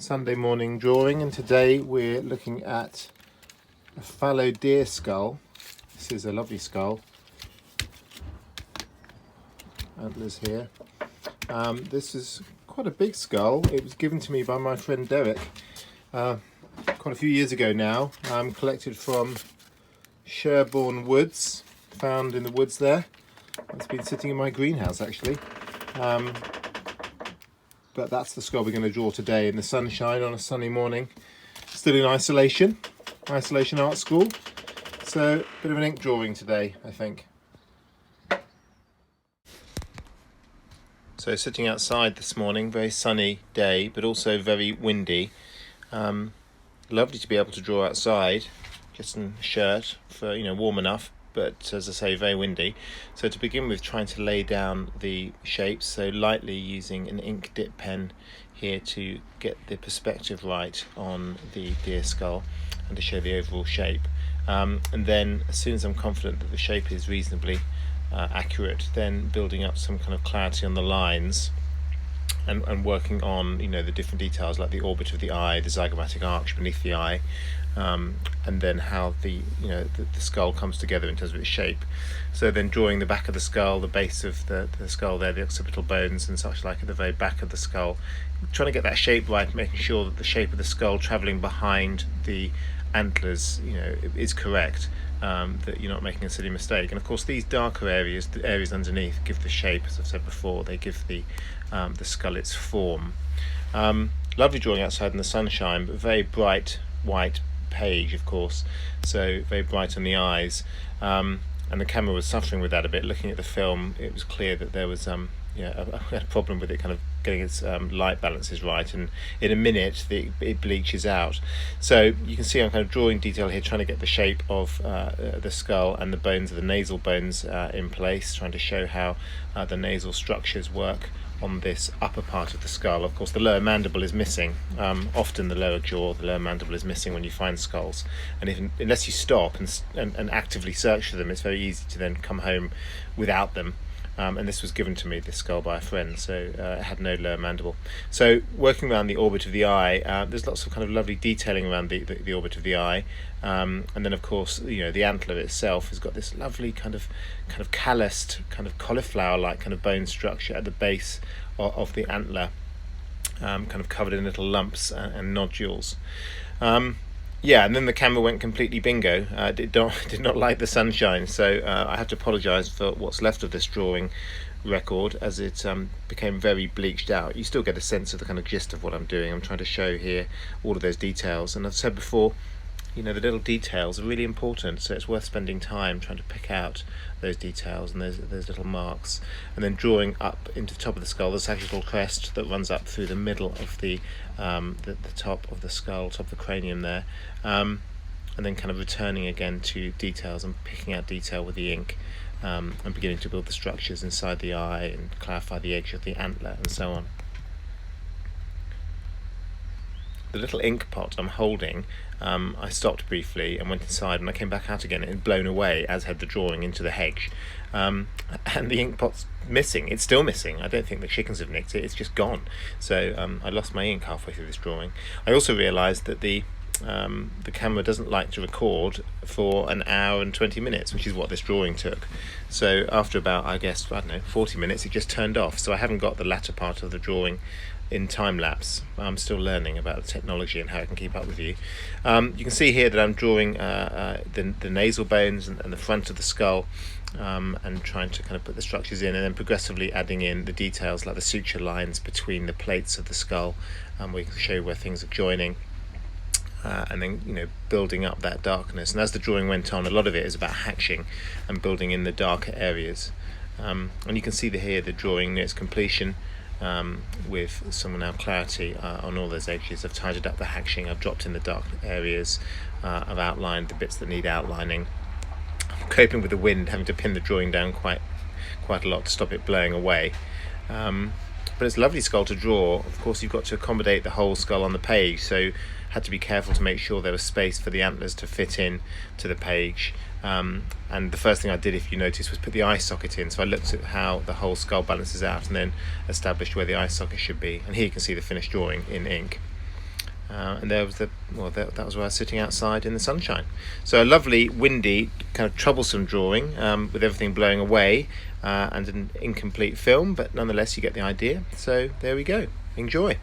Sunday morning drawing, and today we're looking at a fallow deer skull. This is a lovely skull. Antlers here. This is quite a big skull. It was given to me by my friend Derek quite a few years ago now. Collected from Sherborne Woods, found in the woods there. It's been sitting in my greenhouse actually. But that's the skull we're going to draw today in the sunshine on a sunny morning. Still in Isolation Art School. So, a bit of an ink drawing today, I think. So, sitting outside this morning, very sunny day, but also very windy. Lovely to be able to draw outside, just in a shirt for, warm enough. But as I say, very windy. So to begin with, trying to lay down the shapes, so lightly using an ink dip pen here to get the perspective right on the deer skull and to show the overall shape. And then as soon as I'm confident that the shape is reasonably accurate, then building up some kind of clarity on the lines and working on the different details like the orbit of the eye, the zygomatic arch beneath the eye, and then how the skull comes together in terms of its shape. So then drawing the back of the skull, the base of the skull there, the occipital bones and such like at the very back of the skull, trying to get that shape right, making sure that the shape of the skull travelling behind the antlers is correct, that you're not making a silly mistake. And of course these darker areas, the areas underneath, give the shape, as I've said before. They give the skull its form. Lovely drawing outside in the sunshine, but very bright white page, of course, so very bright on the eyes, and the camera was suffering with that a bit. Looking at the film, it was clear that there was a problem with it kind of getting its light balances right, and in a minute it bleaches out. So you can see I'm kind of drawing detail here, trying to get the shape of the skull and the bones of the nasal bones in place, trying to show how the nasal structures work on this upper part of the skull. Of course the lower mandible is missing. Often the lower jaw, the lower mandible is missing when you find skulls, and unless you stop and actively search for them, it's very easy to then come home without them. And this was given to me, this skull, by a friend, so it had no lower mandible. So working around the orbit of the eye, there's lots of kind of lovely detailing around the orbit of the eye, and then of course the antler itself has got this lovely kind of calloused, kind of cauliflower-like kind of bone structure at the base of the antler, kind of covered in little lumps and nodules. And then the camera went completely bingo. Did not like the sunshine, so I have to apologise for what's left of this drawing record, as it became very bleached out. You still get a sense of the kind of gist of what I'm doing. I'm trying to show here all of those details, and I've said before, the little details are really important, so it's worth spending time trying to pick out those details and those little marks, and then drawing up into the top of the skull the sagittal crest that runs up through the middle of the top of the skull, top of the cranium there, and then kind of returning again to details and picking out detail with the ink, and beginning to build the structures inside the eye and clarify the edge of the antler and so on. The little ink pot I'm holding, I stopped briefly and went inside, and I came back out again and blown away, as had the drawing, into the hedge. And the ink pot's missing. It's still missing. I don't think the chickens have nicked it. It's just gone. So I lost my ink halfway through this drawing. I also realised that the camera doesn't like to record for an hour and 20 minutes, which is what this drawing took. So after about, 40 minutes, it just turned off. So I haven't got the latter part of the drawing in time lapse. I'm still learning about the technology and how I can keep up with you. You can see here that I'm drawing the nasal bones and the front of the skull, and trying to kind of put the structures in, and then progressively adding in the details like the suture lines between the plates of the skull, where you can show where things are joining. And then building up that darkness. And as the drawing went on, a lot of it is about hatching and building in the darker areas. And you can see here the drawing near its completion, with some now clarity on all those edges. I've tidied up the hatching, I've dropped in the dark areas, I've outlined the bits that need outlining. I'm coping with the wind, having to pin the drawing down quite a lot to stop it blowing away. But it's a lovely skull to draw. Of course you've got to accommodate the whole skull on the page, so had to be careful to make sure there was space for the antlers to fit in to the page. And the first thing I did, if you notice, was put the eye socket in. So I looked at how the whole skull balances out and then established where the eye socket should be. And here you can see the finished drawing in ink. and there was that was where I was sitting outside in the sunshine. So a lovely, windy, kind of troublesome drawing with everything blowing away and an incomplete film, but nonetheless you get the idea. So there we go. Enjoy.